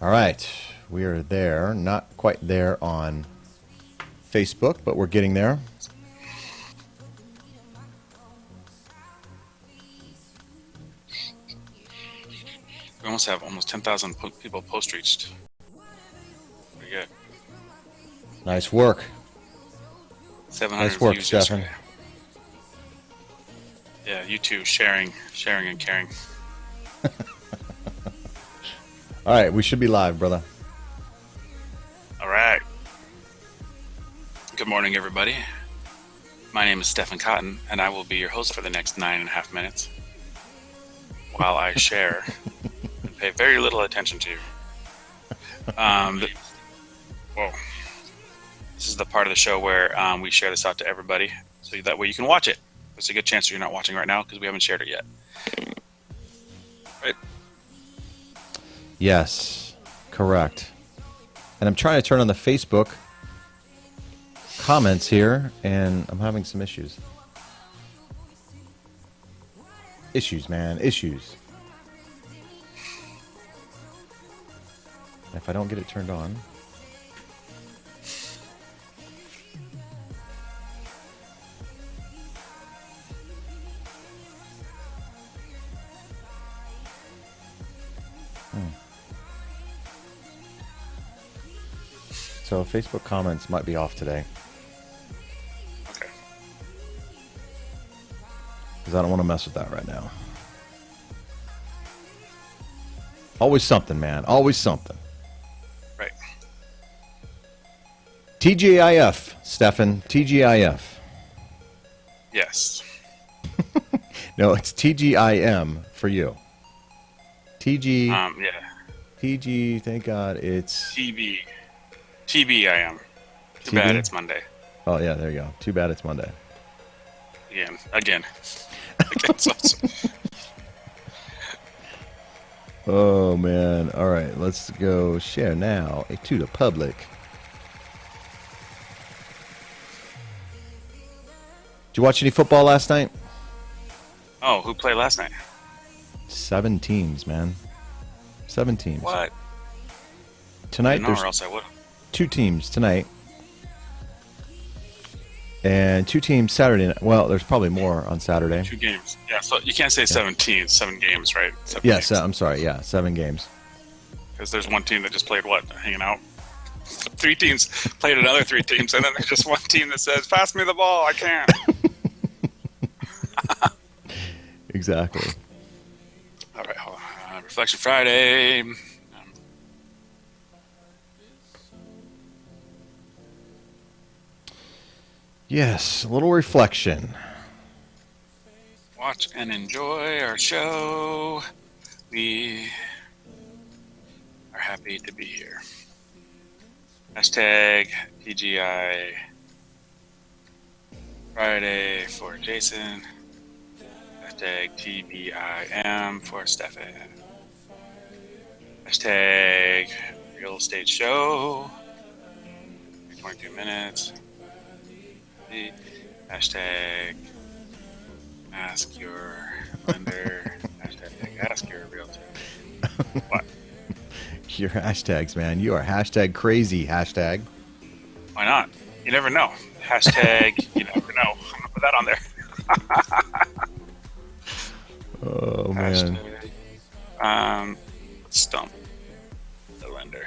All right, we are there. Not quite there on Facebook, but we're getting there. We almost have almost 10,000 people post reached. Pretty good. Nice work. 700 Nice work, views Stefan. yesterday. Yeah, you too. Sharing and caring. All right, we should be live, brother. All right. Good morning, everybody. My name is Stefan Cotton, and I will be your host for the next 9.5 minutes while I share and pay very little attention to you. Well, this is the part of the show where we share this out to everybody, so that way you can watch it. There's a good chance that you're not watching right now because we haven't shared it yet. Right? Yes, correct. And I'm trying to turn on the Facebook comments here, and I'm having some issues. Issues, man, issues. If I don't get it turned on. So Facebook comments might be off today. Okay. Because I don't want to mess with that right now. Always something, man. Always something. Right. TGIF, Stefan. TGIF. Yes. No, it's TGIM for you. TG. Yeah. TG, thank God it's... TB I am. Too TB? bad it's Monday. Oh, yeah, there you go. Too bad it's Monday. Again. So, Oh, man. All right, let's go share now to the public. Did you watch any football last night? oh, who played last night? 7 teams, man. 7 teams. What? Tonight, No, there's or else I would. 2 teams tonight. And 2 teams Saturday night. Well, there's probably more on Saturday. 2 games. Yeah, so you can't say 17, 7 games, right? 7 Yes, games. I'm sorry. Yeah, 7 games. Because there's one team that just played hanging out. 3 teams played another 3 teams, and then there's just one team that says, "Pass me the ball, I can't." Exactly. All right, hold on. Reflection Friday. Yes, a little reflection. Watch and enjoy our show. We are happy to be here. Hashtag TGI Friday for Jason. Hashtag TBIM for Stefan. Hashtag Real Estate Show. 22 minutes. Hashtag Ask Your Lender. Hashtag Ask Your Realtor. What? Your hashtags, man. You are hashtag crazy. Hashtag. Why not? You never know. Hashtag you never know. I'm gonna put that on there. Oh, man. Hashtag, stump the lender.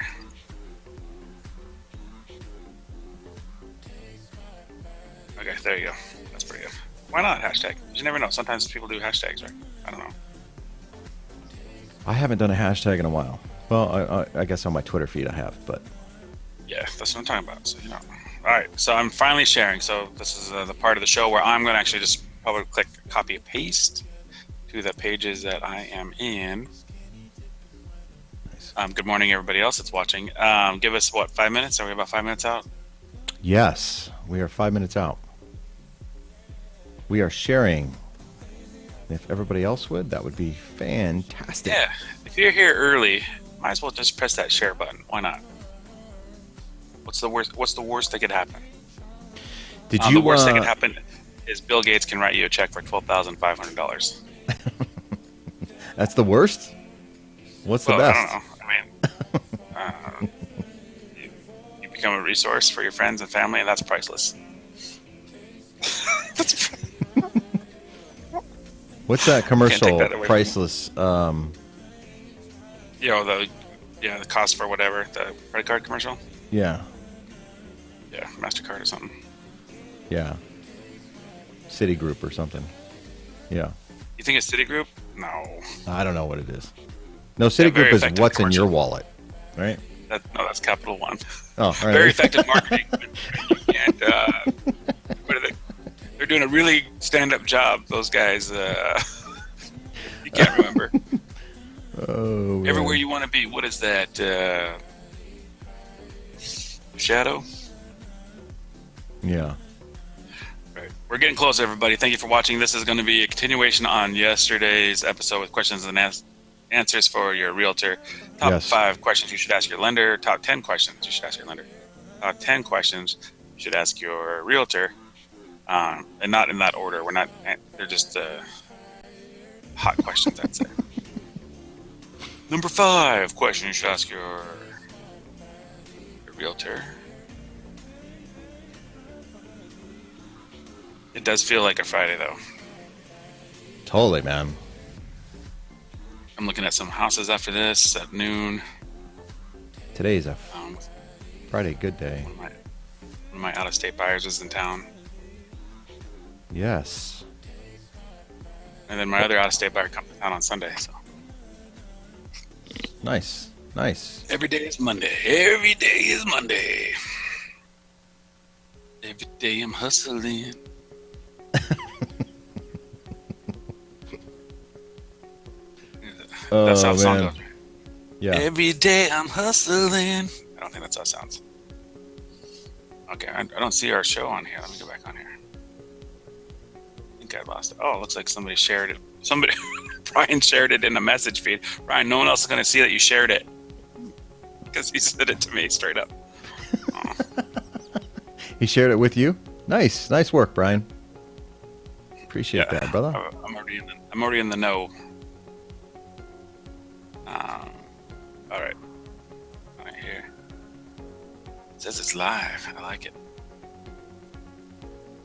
Okay, there you go. That's pretty good. Why not hashtag? You never know. Sometimes people do hashtags, right? I don't know. I haven't done a hashtag in a while. Well, I guess on my Twitter feed I have, but... Yeah, that's what I'm talking about. So, you know. All right, so I'm finally sharing. So this is the part of the show where I'm going to actually just probably click copy and paste to the pages that I am in. Nice. Good morning, everybody else that's watching. Give us, 5 minutes? Are we about 5 minutes out? Yes, we are 5 minutes out. We are sharing. If everybody else would, that would be fantastic. Yeah, if you're here early, might as well just press that share button. Why not? What's the worst that could happen? Did you? The worst that could happen is Bill Gates can write you a check for $12,500. That's the worst. What's the best? I don't know. I mean, You, you become a resource for your friends and family, and that's priceless. That's, What's that can't take commercial? that away from me. Priceless. The cost for whatever, the credit card commercial. Yeah. Yeah, MasterCard or something. Yeah. Citigroup or something. Yeah. You think it's Citigroup? No. I don't know what it is. No, Yeah, Citigroup very is effective what's in your commercial. wallet, right? No, that's Capital One. Oh, all right. Very effective marketing. You can't. What are they? They're doing a really stand-up job. Those guys. You can't remember. Oh, Everywhere man. you want to be. What is that? Shadow. Yeah. Right. We're getting close, everybody. Thank you for watching. This is going to be a continuation on yesterday's episode with questions and answers for your realtor. Top Yes. 5 questions you should ask your lender. Top 10 questions you should ask your lender. Top 10 questions you should ask your realtor. And not in that order. They're just hot questions, I'd say. Number 5 question you should ask your realtor. It does feel like a Friday, though. Totally, man. I'm looking at some houses after this at noon. Today's a Um, Friday good day. one of my out-of-state buyers is in town, Yes. and then my other out-of-state buyer comes to town on Sunday. So Nice. Nice. every day is Monday. Every day is Monday. Every day I'm hustling. Oh, That's how the song man. goes. Right? Yeah. Every day I'm hustling. I don't think that's how it sounds. Okay, I don't see our show on here. Let me go back on here. I think I lost it. Oh, it looks like somebody shared it. Somebody, Brian shared it in a message feed. Brian, no one else is going to see that you shared it because he sent it to me straight up. Oh. He shared it with you? Nice. Nice work, Brian. Appreciate that, brother. I'm already in the know. All right. Right here. It says it's live. I like it.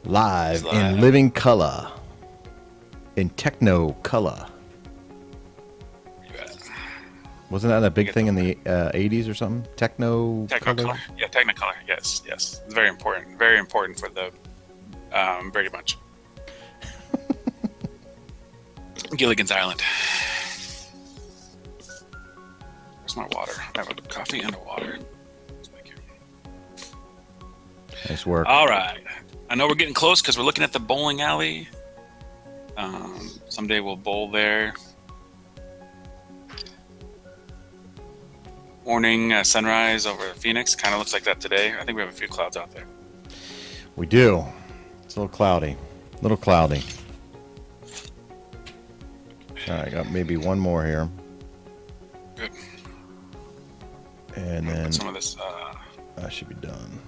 Live It's live. in living color. In techno color. You got it. Wasn't that a big Get thing in the- the 80s or something? Techno color? Technicolor. Yeah, Technicolor. Yes. It's very important. Very important for the Brady Bunch. Gilligan's Island. Where's my water? I have a coffee and a water. Thank you. Nice work. All right. I know we're getting close because we're looking at the bowling alley. Someday we'll bowl there. Morning sunrise over Phoenix. Kind of looks like that today. I think we have a few clouds out there. We do. It's a little cloudy. A little cloudy. All right, got maybe one more here. Good. And then Put some of this. that should be done.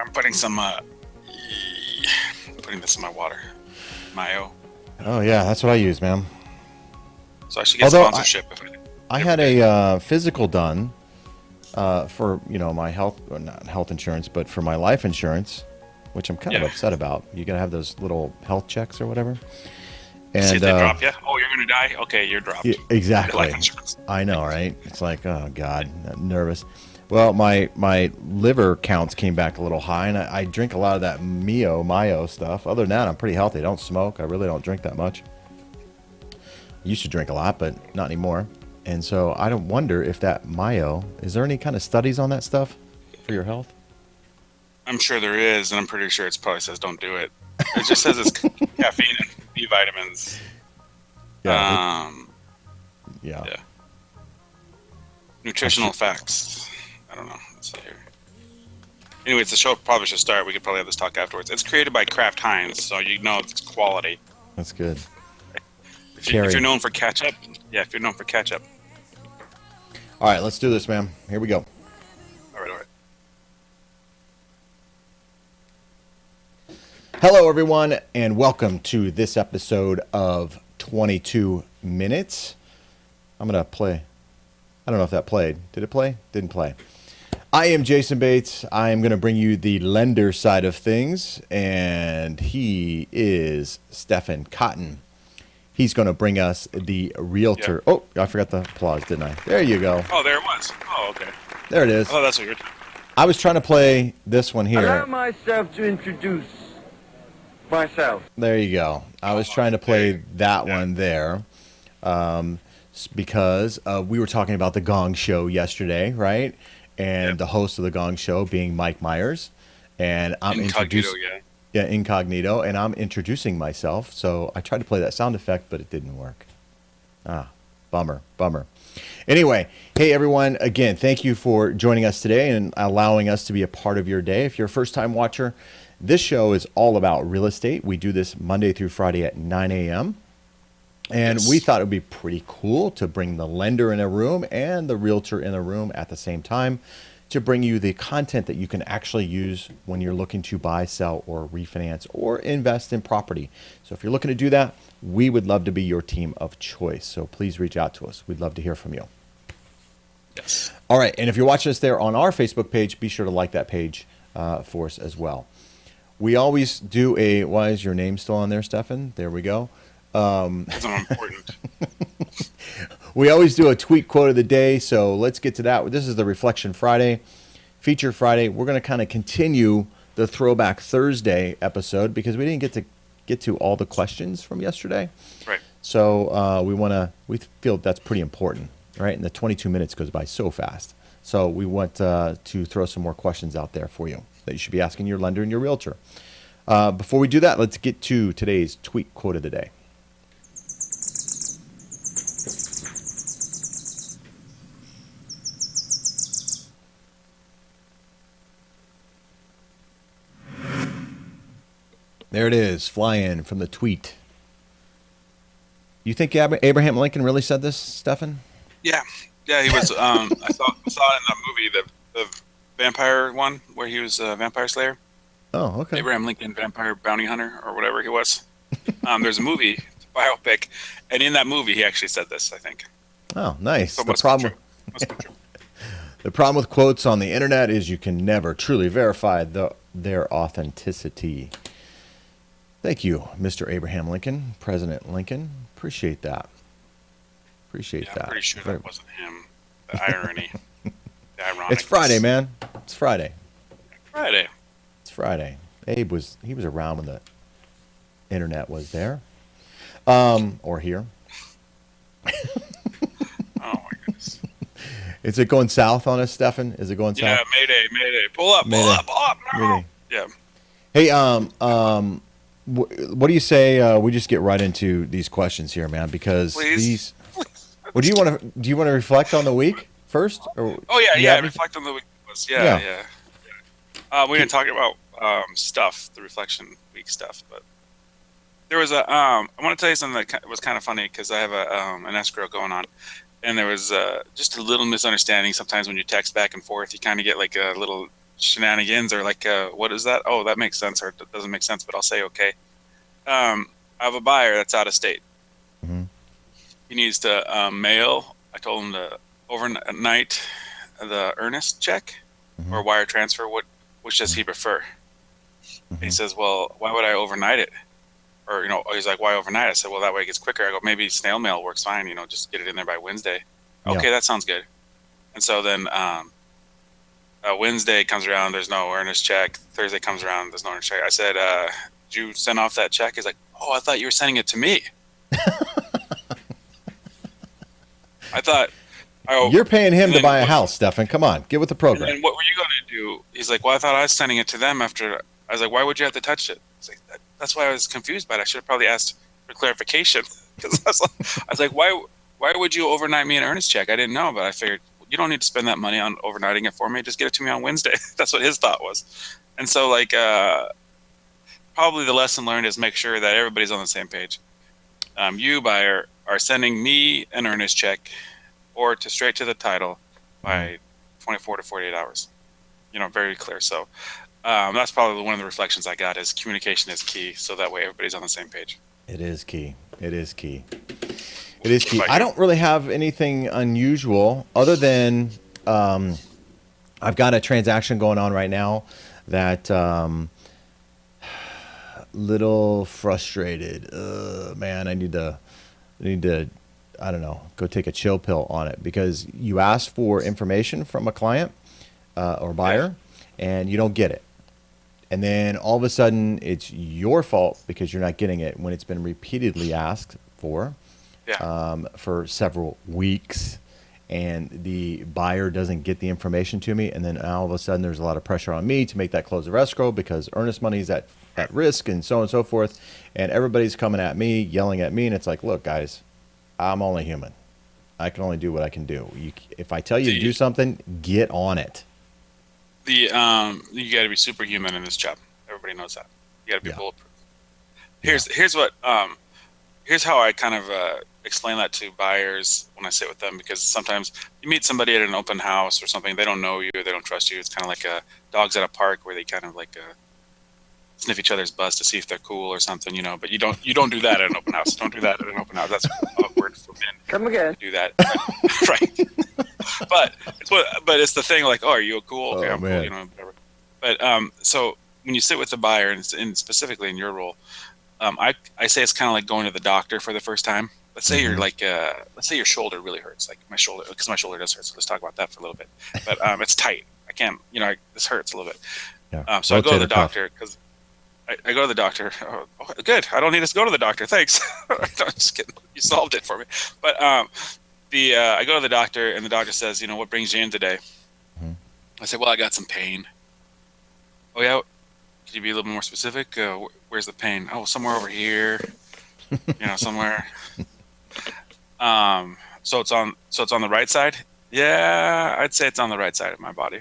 I'm putting some. Putting this in my water. Mayo. Oh, yeah, that's what I use, man. So I should get Although sponsorship. I had a physical done for, my health, or not health insurance, but for my life insurance, which I'm kind of Yeah. upset about. You got to have those little health checks or whatever. See if And they drop you. Oh, you're gonna die. Okay, you're dropped. yeah, exactly. Life insurance. I know, right? It's like, oh God, I'm nervous. Well, my liver counts came back a little high, and I drink a lot of that Mayo stuff. Other than that, I'm pretty healthy. I don't smoke. I really don't drink that much. I used to drink a lot, but not anymore. And so I don't wonder if that Mayo, is there any kind of studies on that stuff for your health? I'm sure there is, and I'm pretty sure it probably says don't do it. It just says it's caffeine and B vitamins. Yeah. Yeah. Yeah. Nutritional facts. I don't know. Let's see here. Anyways, the show probably should start. We could probably have this talk afterwards. It's created by Kraft Heinz, so you know it's quality. That's good. If you're known for ketchup, if you're known for ketchup. All right, let's do this, man. Here we go. All right. Hello, everyone, and welcome to this episode of 22 minutes. I'm going to play. I don't know if that played. Did it play? Didn't play. I am Jason Bates. I am going to bring you the lender side of things, and he is Stephen Cotton. He's going to bring us the realtor. Yeah. Oh, I forgot the applause, didn't I? There you go. Oh, there it was. Oh, okay. There it is. Oh, that's what you're doing. I was trying to play this one here. Allow myself to introduce myself. There you go. I was trying to play that one there because we were talking about the Gong Show yesterday, right? And the host of the Gong Show being Mike Myers. And I'm introducing... Yeah, incognito, and I'm introducing myself. So I tried to play that sound effect, but it didn't work. Bummer. Anyway, hey everyone, again, thank you for joining us today and allowing us to be a part of your day. If you're a first-time watcher, this show is all about real estate. We do this Monday through Friday at 9 a.m. And we thought it would be pretty cool to bring the lender in a room and the realtor in a room at the same time, to bring you the content that you can actually use when you're looking to buy, sell, or refinance or invest in property. So if you're looking to do that, we would love to be your team of choice. So please reach out to us. We'd love to hear from you. Yes. All right. And if you're watching us there on our Facebook page, be sure to like that page for us as well. We always do a, why is your name still on there, Stefan? There we go. Because I'm important. We always do a tweet quote of the day, so let's get to that. This is the Reflection Friday, Feature Friday. We're going to kind of continue the Throwback Thursday episode because we didn't get to all the questions from yesterday. Right. So we feel that's pretty important, right? And the 22 minutes goes by so fast. So we want to throw some more questions out there for you that you should be asking your lender and your realtor. Before we do that, let's get to today's tweet quote of the day. There it is, flying from the tweet. You think Abraham Lincoln really said this, Stefan? Yeah, he was. I saw it in the movie, the vampire one, where he was a vampire slayer. Oh, okay. Abraham Lincoln, vampire bounty hunter, or whatever he was. There's a movie, a biopic, and in that movie, he actually said this, I think. Oh, nice. So The problem with quotes on the internet is you can never truly verify their authenticity. Thank you, Mr. Abraham Lincoln, President Lincoln. Appreciate that. I'm pretty sure that wasn't him. The irony. The ironic. It's Friday, man. It's Friday. It's Friday. Abe was around when the internet was there. Or here. Oh my goodness. Is it going south on us, Stefan? Is it going south? Yeah, Mayday. Pull up. No. Mayday. Yeah. Hey, what do you say we just get right into these questions here, man? Because Please. Well, do you want to reflect on the week first? Or, reflect on the week. Yeah. We didn't talk about the reflection week stuff, but there was I want to tell you something that was kind of funny because I have an escrow going on, and there was just a little misunderstanding. Sometimes when you text back and forth, you kind of get like a little shenanigans or like what is that? Oh, that makes sense, or it doesn't make sense, but I'll say okay. I have a buyer that's out of state. Mm-hmm. He needs to mail. I told him to overnight the earnest check or wire transfer. Which does he prefer? Mm-hmm. He says, well, why would I overnight it? Or, he's like, why overnight? I said, well, that way it gets quicker. I go, maybe snail mail works fine. Just get it in there by Wednesday. Okay, that sounds good. And so then Wednesday comes around, there's no earnest check. Thursday comes around, there's no earnest check. I said, did you send off that check? He's like, oh, I thought you were sending it to me. I thought, you're paying him to buy a house, Stefan. Come on, get with the program. And what were you going to do? He's like, well, I thought I was sending it to them after. I was like, why would you have to touch it? He's like, that's why I was confused by it. I should have probably asked for clarification. Because I was like, why would you overnight me an earnest check? I didn't know, but I figured you don't need to spend that money on overnighting it for me. Just get it to me on Wednesday. That's what his thought was. And so, probably the lesson learned is make sure that everybody's on the same page. You, buyer, are sending me an earnest check or straight to the title by 24 to 48 hours. Very clear. So that's probably one of the reflections I got is communication is key. So that way everybody's on the same page. It is key. It is key. It is key. What about I you? don't really have anything unusual other than I've got a transaction going on right now that little frustrated. Man, I need to, I don't know, go take a chill pill on it because you ask for information from a client or buyer and you don't get it. And then all of a sudden it's your fault because you're not getting it when it's been repeatedly asked Yeah. for several weeks and the buyer doesn't get the information to me. And then all of a sudden there's a lot of pressure on me to make that close of escrow because earnest money is at risk and so on and so forth. And everybody's coming at me, yelling at me. And it's like, look, guys, I'm only human. I can only do what I can do. If I tell you to do The something, get on it. you got to be superhuman in this job. Everybody knows that. You got to be Yeah. bulletproof. Yeah. Here's how I kind of explain that to buyers when I sit with them, because sometimes you meet somebody at an open house or something, they don't know you, they don't trust you. It's kind of like dogs at a park where they kind of like sniff each other's butts to see if they're cool or something, But you don't do that at an open house. Don't do that at an open house. That's awkward for men Come again. to do that, right? But it's the thing, like, oh, are you cool? Okay, Oh, I'm cool, man. whatever. But so when you sit with the buyer, and specifically in your role, I say it's kind of like going to the doctor for the first time. Let's say you're like, let's say your shoulder really hurts, like my shoulder, because my shoulder does hurt. So let's talk about that for a little bit. But it's tight. I can't, this hurts a little bit. Yeah. So I go to the Rotator cuff. doctor because I go to the doctor. Oh, good. I don't need to go to the doctor. Thanks. I'm just kidding. You solved it for me. But I go to the doctor, and the doctor says, what brings you in today? Mhm. I say, well, I got some pain. Oh yeah. Could you be a little more specific? Where's the pain? Oh, somewhere over here. Somewhere. So it's on the right side. Yeah, I'd say it's on the right side of my body.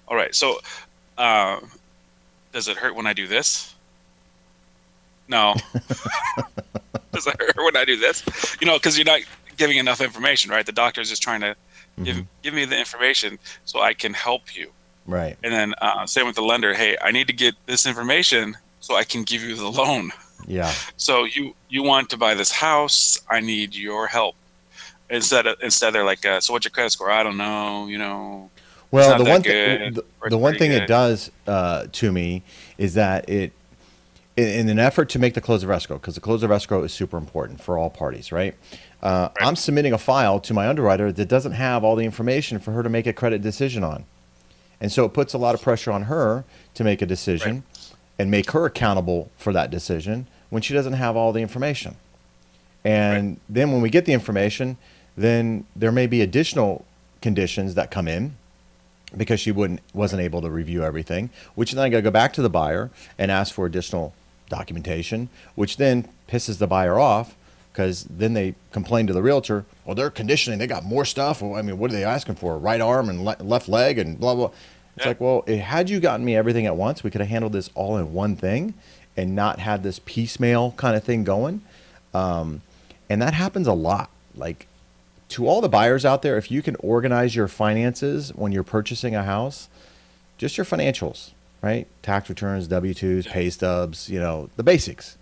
All right. So, does it hurt when I do this? No. Does it hurt when I do this? Because you're not giving enough information, right? The doctor's just trying to give me the information so I can help you. Right. And then same with the lender. Hey, I need to get this information so I can give you the loan. Yeah. So you want to buy this house? I need your help. Instead they're like, so what's your credit score? I don't know. It's Well, not the that one good. thing, Or the it's one pretty thing it good. does to me is that in an effort to make the close of escrow, because the close of escrow is super important for all parties, right? I'm submitting a file to my underwriter that doesn't have all the information for her to make a credit decision on. And so it puts a lot of pressure on her to make a decision and make her accountable for that decision when she doesn't have all the information. And then when we get the information, then there may be additional conditions that come in because she wasn't able to review everything, which then I got to go back to the buyer and ask for additional documentation, which then pisses the buyer off because then they complain to the realtor, well, they're conditioning, they got more stuff. Well, I mean, what are they asking for? Right arm and left leg and blah, blah. It's like, well, had you gotten me everything at once, we could have handled this all in one thing and not had this piecemeal kind of thing going. And that happens a lot. Like, to all the buyers out there, if you can organize your finances when you're purchasing a house, just your financials, right? Tax returns, W-2s, pay stubs, the basics,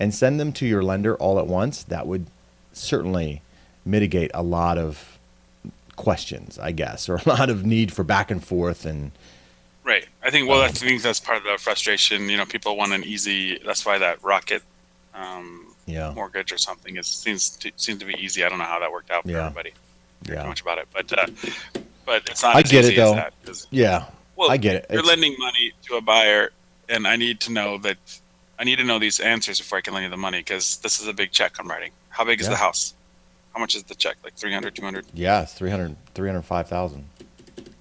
and send them to your lender all at once, that would certainly mitigate a lot of questions, I guess, or a lot of need for back and forth. And Right. I think that's part of the frustration. People want an easy. That's why that Rocket yeah, mortgage or something seems to be easy. I don't know how that worked out for Yeah. everybody. Too yeah, much about it, but it's not I as get it easy as though. that. 'Cause, Yeah, well, I get it. you're It's- lending money to a buyer, and I need to know these answers before I can lend you the money, because this is a big check I'm writing. How big is Yeah. the house? How much is the check? Like 300, 200? Yeah, it's 305,000.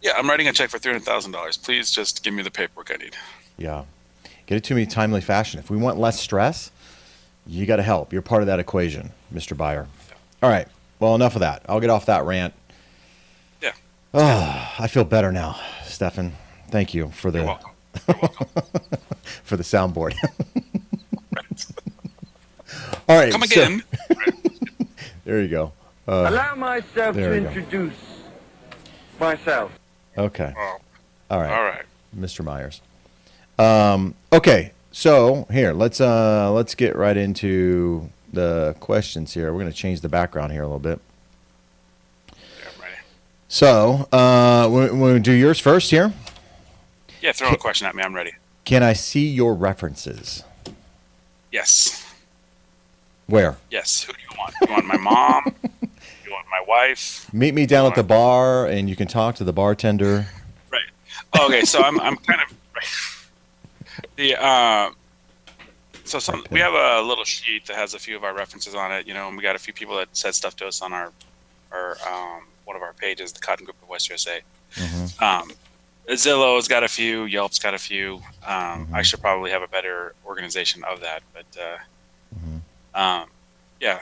Yeah, I'm writing a check for $300,000. Please just give me the paperwork I need. Yeah. Get it to me in timely fashion. If we want less stress, you got to help. You're part of that equation, Mr. Buyer. All right. Well, enough of that. I'll get off that rant. Yeah. Oh, I feel better now, Stefan. Thank you for You're the welcome. You're welcome. for the soundboard. All right. Come so- again. there you go. Allow myself there to we go. introduce myself. Okay. Oh, All right. all right. Mr. Myers. Okay, so here let's get right into the questions here. We're going to change the background here a little bit. Yeah, I'm ready. So, we'll do yours first here. Yeah, throw a question at me. I'm ready. Can I see your references? Yes. Where? Yes. Who do you want? You want my mom? You want my wife? Meet me down at the bar, and you can talk to the bartender. Right. Oh, okay, so I'm kind of right. The we have a little sheet that has a few of our references on it, and we got a few people that said stuff to us on our one of our pages, the Cotton Group of West USA. Mm-hmm. Zillow's got a few, Yelp's got a few. I should probably have a better organization of that, but yeah.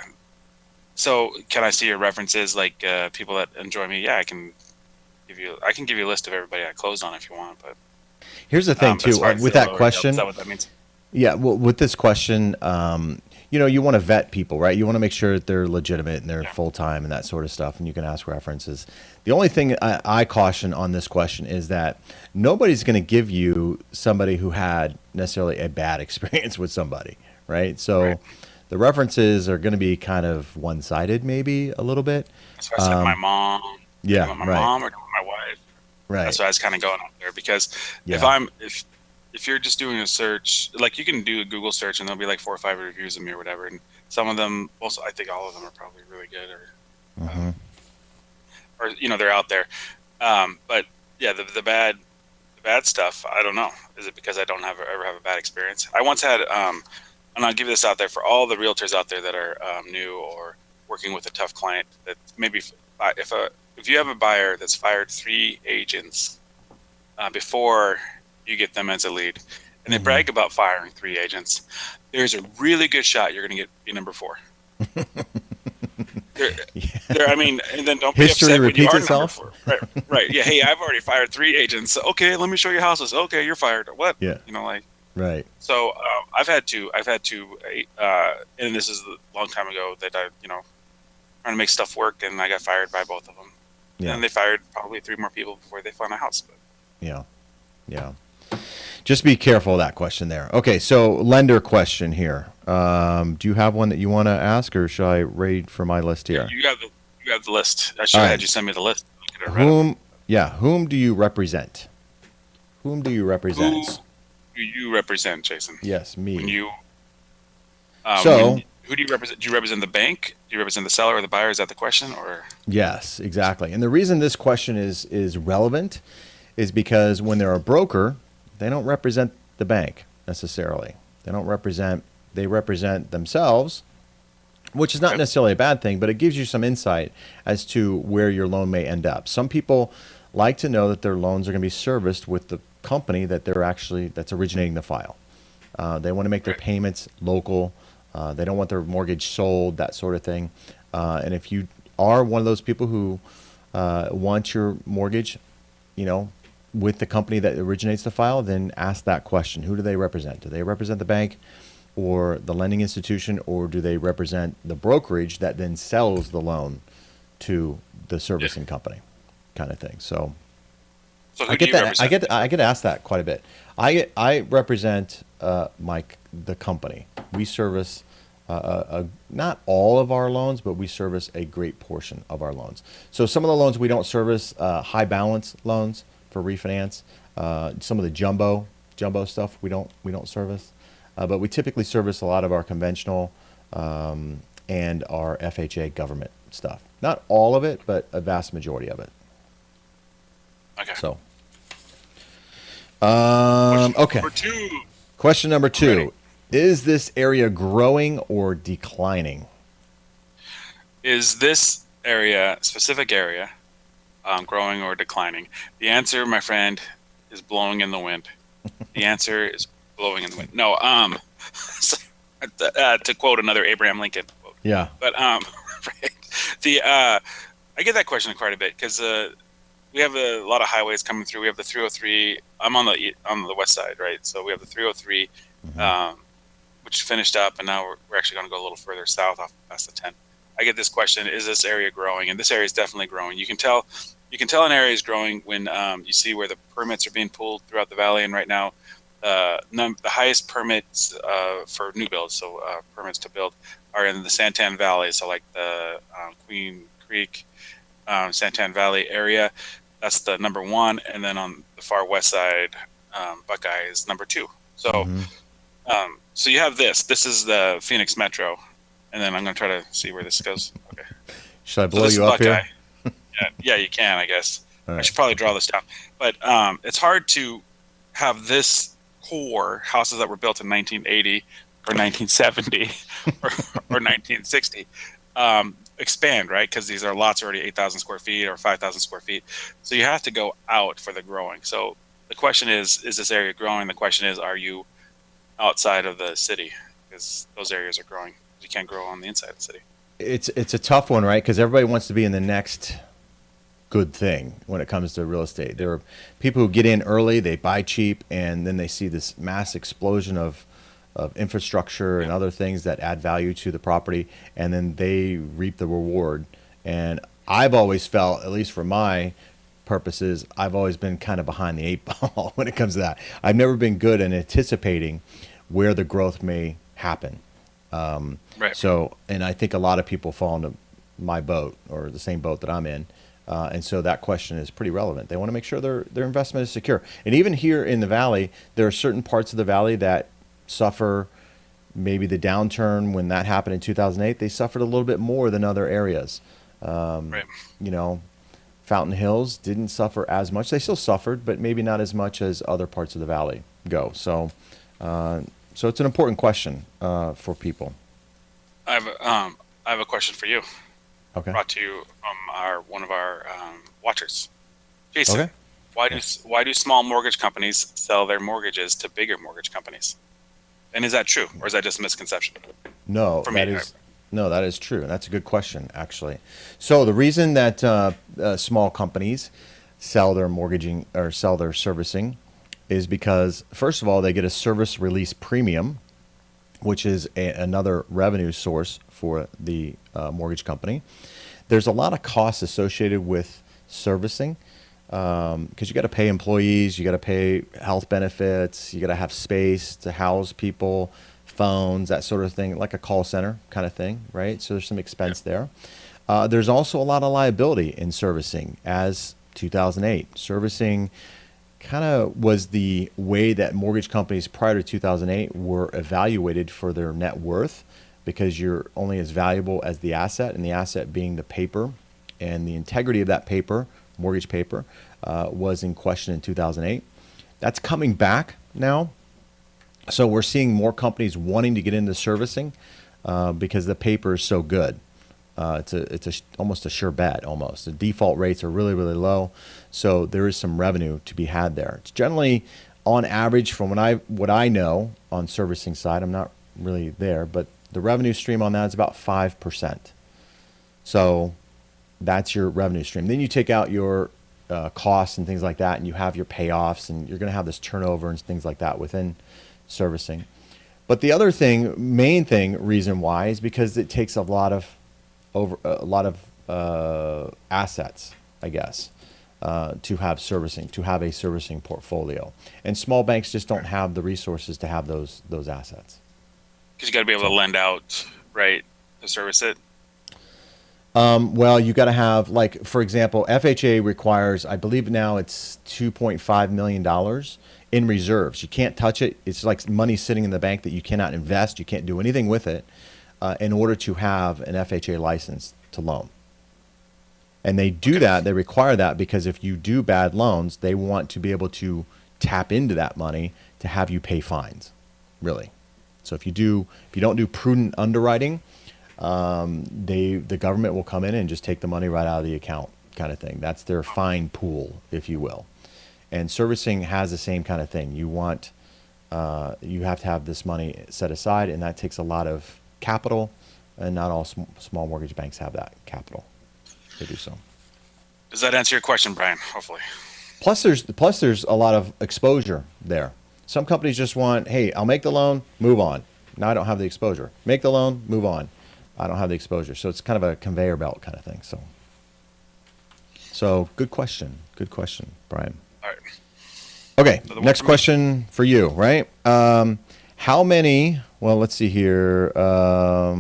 So can I see your references, like people that enjoy me? Yeah, I can give you a list of everybody I closed on if you want. But here's the thing too, with that question. Is that what that means? Yeah, well, with this question, you want to vet people, right? You want to make sure that they're legitimate and they're full time and that sort of stuff, and you can ask references. The only thing I caution on this question is that nobody's going to give you somebody who had necessarily a bad experience with somebody, right? So the references are going to be kind of one sided, maybe a little bit. That's why I said my mom. Yeah, do you want my mom or do you want my wife? Right. That's why I was kind of going up there because if you're just doing a search, like you can do a Google search and there'll be like 4 or 5 reviews of me or whatever, and some of them, also I think all of them are probably really good or they're out there. But yeah, the bad stuff, I don't know. Is it because I don't ever have a bad experience? I once had, and I'll give this out there for all the realtors out there that are new or working with a tough client. That maybe if you have a buyer that's fired 3 agents before you get them as a lead, and they brag about firing 3 agents, there's a really good shot you're going to be number 4. I mean, and then don't be upset when you are number 4. Right. Yeah. Hey, I've already fired 3 agents. Okay, let me show you houses. Okay, you're fired. What? Yeah. Right. So I've had to, and this is a long time ago that I, trying to make stuff work, and I got fired by both of them. Yeah. And they fired probably 3 more people before they found a house. But. Yeah. Just be careful of that question there. Okay, so lender question here. Do you have one that you want to ask, or should I read from my list here? You have the list. I should have had you send me the list. Whom do you represent? Whom do you represent? Who do you represent, Jason? Yes, me. Who do you represent? Do you represent the bank? Do you represent the seller or the buyer? Is that the question? Or yes, exactly. And the reason this question is relevant is because when they're a broker, they don't represent the bank necessarily. They represent themselves, which is not necessarily a bad thing, but it gives you some insight as to where your loan may end up. Some people like to know that their loans are going to be serviced with the company that's originating the file. They want to make their payments local. They don't want their mortgage sold, that sort of thing. And if you are one of those people who want your mortgage, with the company that originates the file, then ask that question. Who do they represent? Do they represent the bank or the lending institution, or do they represent the brokerage that then sells the loan to the servicing company, kind of thing? So I get that. I get asked that quite a bit. I represent the company. We service not all of our loans, but we service a great portion of our loans. So some of the loans we don't service, high balance loans for refinance. Some of the jumbo stuff we don't service, but we typically service a lot of our conventional and our FHA government stuff. Not all of it, but a vast majority of it. Okay. So, okay. Question number 2: is this area growing or declining? Is this specific area, growing or declining? The answer, my friend, is blowing in the wind. The answer is blowing in the wind. No, to quote another Abraham Lincoln quote. Yeah. But I get that question quite a bit because we have a lot of highways coming through. We have the 303. I'm on the west side, right? So we have the 303, which finished up, and now we're actually going to go a little further south off past the 10. I get this question: is this area growing? And this area is definitely growing. You can tell an area is growing when you see where the permits are being pulled throughout the valley. And right now, the highest permits for new builds, so permits to build, are in the Santan Valley, so like the Queen Creek, Santan Valley area. That's the number one, and then on the far west side, Buckeye is number two. So, so you have this. This is the Phoenix Metro, and then I'm going to try to see where this goes. Okay. Should I So blow this is you up Buckeye. here? Yeah, you can, I guess. All I right. should probably draw this down. But it's hard to have this core houses that were built in 1980 or 1970 or 1960 expand, right? Because these are lots already 8,000 square feet or 5,000 square feet. So you have to go out for the growing. So the question is this area growing? The question is, are you outside of the city? Because those areas are growing. You can't grow on the inside of the city. It's a tough one, right? Because everybody wants to be in the next good thing when it comes to real estate. There are people who get in early, they buy cheap, and then they see this mass explosion of infrastructure and other things that add value to the property, and then they reap the reward. And I've always felt, at least for my purposes, I've always been kind of behind the eight ball when it comes to that. I've never been good in anticipating where the growth may happen. Right. So, and I think a lot of people fall into my boat or the same boat that I'm in. And so that question is pretty relevant. They want to make sure their investment is secure. And even here in the valley, there are certain parts of the valley that suffer maybe the downturn when that happened in 2008. They suffered a little bit more than other areas. Right. You know, Fountain Hills didn't suffer as much. They still suffered, but maybe not as much as other parts of the valley go. So, so it's an important question for people. I have a question for you. Okay. Brought to you from one of our watchers, Jason. Okay. Why do small mortgage companies sell their mortgages to bigger mortgage companies? And is that true, or is that just a misconception? No, For me, that is true, and that's a good question actually. So the reason that small companies sell their mortgaging or sell their servicing is because, first of all, they get a service release premium, which is another revenue source for the mortgage company. There's a lot of costs associated with servicing because you got to pay employees, you got to pay health benefits, you got to have space to house people, phones, that sort of thing, like a call center kind of thing, right? So there's some expense there. There's also a lot of liability in servicing. As 2008, servicing kind of was the way that mortgage companies prior to 2008 were evaluated for their net worth, because you're only as valuable as the asset, and the asset being the paper, and the integrity of that paper, mortgage paper, was in question in 2008. That's coming back now. So we're seeing more companies wanting to get into servicing because the paper is so good. It's almost a sure bet. Almost the default rates are really, really low, so there is some revenue to be had there. It's generally, on average, from what I know on servicing side, I'm not really there, but the revenue stream on that is about 5%. So that's your revenue stream. Then you take out your costs and things like that, and you have your payoffs, and you're going to have this turnover and things like that within servicing. But the other thing, reason why, is because it takes a lot of assets, I guess, to have servicing, to have a servicing portfolio. And small banks just don't have the resources to have those assets. Because you got to be able to lend out, right, to service it. Well, you got to have, like, for example, FHA requires, I believe now it's $2.5 million in reserves. You can't touch it. It's like money sitting in the bank that you cannot invest. You can't do anything with it in order to have an FHA license to loan. And they do that. They require that because if you do bad loans, they want to be able to tap into that money to have you pay fines, really. So if you don't do prudent underwriting, the government will come in and just take the money right out of the account, kind of thing. That's their fine pool, if you will. And servicing has the same kind of thing. You have to have this money set aside, and that takes a lot of capital, and not all small mortgage banks have that capital to do so. Does that answer your question, Brian? Hopefully. Plus there's a lot of exposure there. Some companies just want, hey, I'll make the loan, move on. Now I don't have the exposure. Make the loan, move on. I don't have the exposure. So it's kind of a conveyor belt kind of thing. So good question, Brian. All right. Okay, next question for you, right? How many Well, let's see here. How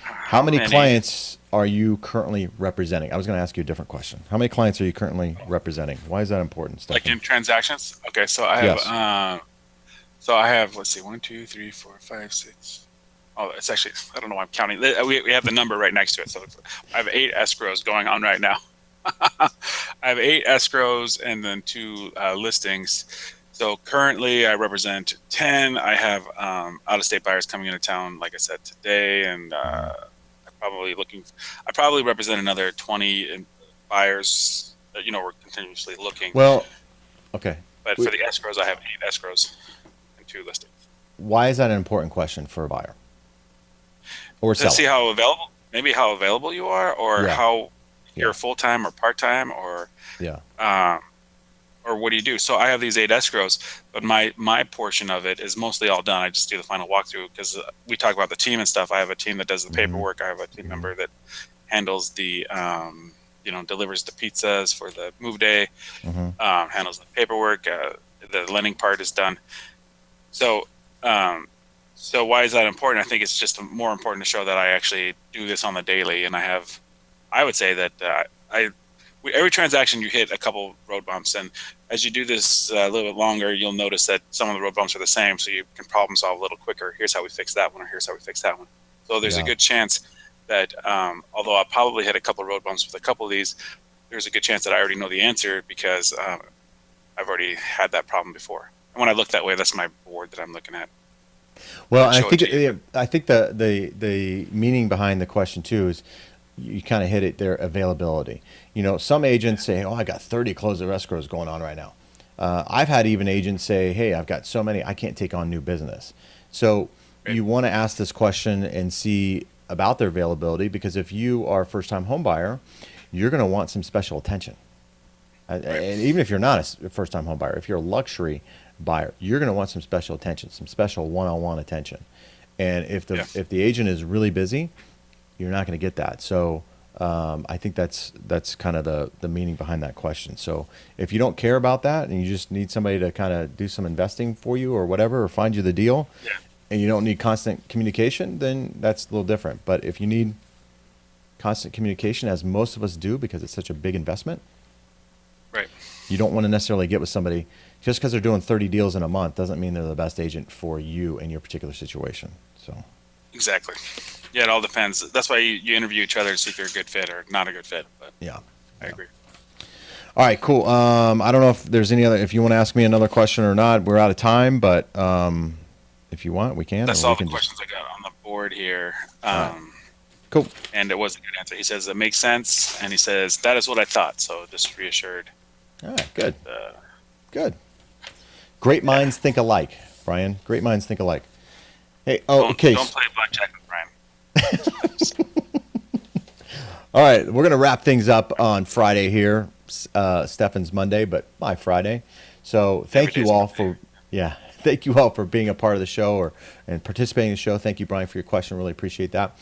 How many many? clients are you currently representing? I was going to ask you a different question. How many clients are you currently representing? Why is that important, Like Stefan? in transactions? Okay, so I have Yes. let's see, 1, 2, 3, 4, 5, 6. Oh, it's actually, I don't know why I'm counting. We have the number right next to it. So I have 8 escrows going on right now. I have 8 escrows and then 2 listings. So currently I represent 10. I have out of state buyers coming into town, like I said, today. And I probably represent another 20 buyers that, we're continuously looking. Well, okay. But for the escrows, I have 8 escrows and 2 listings. Why is that an important question for a buyer or To see seller? how available you are, or Yeah. how Yeah. you're full time or part time, Yeah. um, or what do you do? So I have these 8 escrows, but my portion of it is mostly all done. I just do the final walkthrough because we talk about the team and stuff. I have a team that does the Mm-hmm. paperwork. I have a team Mm-hmm. member that handles delivers the pizzas for the move day, Mm-hmm. handles the paperwork. The lending part is done. So, so why is that important? I think it's just more important to show that I actually do this on the daily, and I would say that every transaction you hit a couple road bumps, and as you do this a little bit longer, you'll notice that some of the road bumps are the same, so you can problem solve a little quicker. Here's how we fix that one, or here's how we fix that one. So there's a Yeah. good chance that although I probably hit a couple road bumps with a couple of these, there's a good chance that I already know the answer because I've already had that problem before. And when I look that way, that's my board that I'm looking at. Well, I'd show it to you. I think the meaning behind the question too is you kind of hit it there, availability. Some agents say, "Oh, I got 30 closer escrows going on right now." I've had even agents say, "Hey, I've got so many, I can't take on new business." So Right. you want to ask this question and see about their availability, because if you are a first-time home buyer, you're going to want some special attention. Right. And even if you're not a first-time home buyer, if you're a luxury buyer, you're going to want some special attention, some special one-on-one attention. And Yeah. if the agent is really busy, you're not going to get that. So I think that's kind of the meaning behind that question. So if you don't care about that and you just need somebody to kind of do some investing for you or whatever, or find you the deal, Yeah. and you don't need constant communication, then that's a little different. But if you need constant communication, as most of us do, because it's such a big investment, Right. you don't want to necessarily get with somebody just because they're doing 30 deals in a month doesn't mean they're the best agent for you in your particular situation. So Exactly. Yeah, it all depends. That's why you interview each other to see if you're a good fit or not a good fit. But yeah. I agree. All right, cool. I don't know if there's if you want to ask me another question or not. We're out of time, but if you want, we can. That's Or we all the can just. questions I got on the board here. All right, cool. And it was a good answer. He says it makes sense, and he says that is what I thought. So just reassured. All right, good. Uh, Good. Great yeah. minds think alike, Brian. Great minds think alike. Hey, oh, okay. Don't play blackjack with Brian. All right, we're gonna wrap things up on Friday here. Stefan's Monday, but by Friday. So thank Every you day's all Monday. for thank you all for being a part of the show and participating in the show. Thank you, Brian, for your question. Really appreciate that.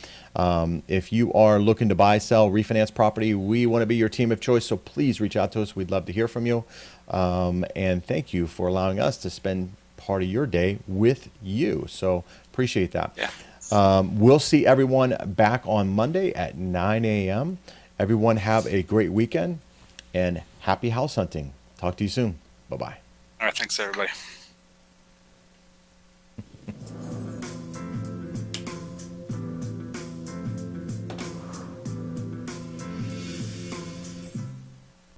If you are looking to buy, sell, refinance property, we want to be your team of choice. So please reach out to us. We'd love to hear from you. And thank you for allowing us to spend part of your day with you. So appreciate that. Yeah. We'll see everyone back on Monday at 9 a.m. Everyone have a great weekend and happy house hunting. Talk to you soon. Bye-bye. All right. Thanks, everybody.